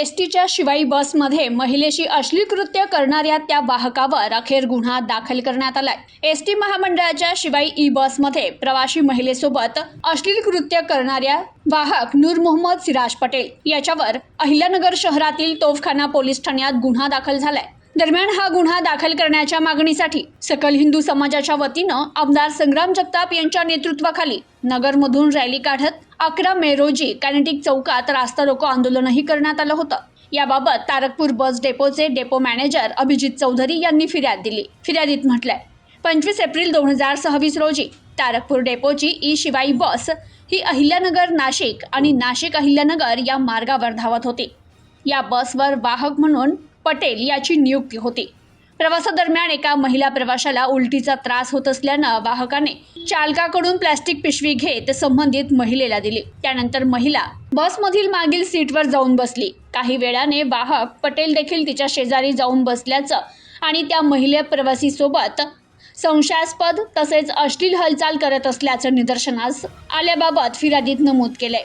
एसटीच्या शिवाई बसमध्ये महिलेशी अश्लील कृत्य करणाऱ्या त्या वाहकावर अखेर गुन्हा दाखल करण्यात आलाय। एसटी महामंडळाच्या शिवाई ई बसमध्ये प्रवासी महिलेसोबत अश्लील कृत्य करणाऱ्या वाहक नूर मोहम्मद सिराज पटेल याच्यावर अहिल्यानगर शहरातील तोफखाना पोलीस ठाण्यात गुन्हा दाखल झालाय। दरम्यान हा गुन्हा दाखल करण्याच्या मागणीसाठी सकल हिंदू समाजाच्या वतीनं आमदार संग्राम जगताप यांच्या नेतृत्वाखाली नगरमधून रॅली काढत 11 मे रोजी कायनेटिक चौकात रास्ता रोको आंदोलनही करण्यात आलं होतं। याबाबत तारकपूर बस डेपोचे डेपो मॅनेजर अभिजित चौधरी यांनी फिर्याद दिली। फिर्यादीत म्हटलंय 25 एप्रिल 2026 रोजी तारकपूर डेपोची ई शिवाई बस ही अहिल्यानगर नाशिक आणि नाशिक अहिल्यानगर या मार्गावर धावत होती। या बसवर वाहक म्हणून पटेल याची नियुक्ती होती। प्रवासादरम्यान एका महिला प्रवाशाला उलटीचा त्रास होत असल्यानं वाहकाने चालकाकडून प्लास्टिक पिशवी घेत संबंधित महिलेला दिली। त्यानंतर महिला बसमधील मागील सीटवर जाऊन बसली। काही वेळाने वाहक पटेल देखील तिच्या शेजारी जाऊन बसल्याचं आणि त्या महिला प्रवासीसोबत संशयास्पद तसेच अश्लील हालचाल करत असल्याचं निदर्शनास आल्याबाबत फिर्यादीत नमूद केलंय।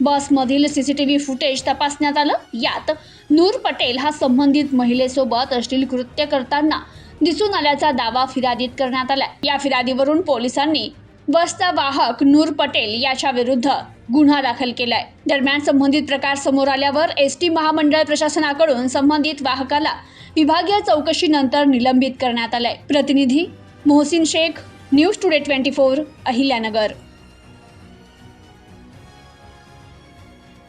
बसमधील सीसीटीव्ही फुटेज तपासण्यात आलं। यात नूर पटेल हा संबंधित महिलेसोबत अश्लील कृत्य करताना दिसून आल्याचा दावा फिर्यादीत करण्यात आला। या फिर्यादीवरून पोलिसांनी बसचा वाहक नूर पटेल याच्या विरुद्ध गुन्हा दाखल केलाय। दरम्यान संबंधित प्रकार समोर आल्यावर एसटी महामंडळ प्रशासनाकडून संबंधित वाहकाला विभागीय चौकशीनंतर निलंबित करण्यात आलंय। प्रतिनिधी मोहसिन शेख, न्यूज टुडे 24, अहिल्यानगर।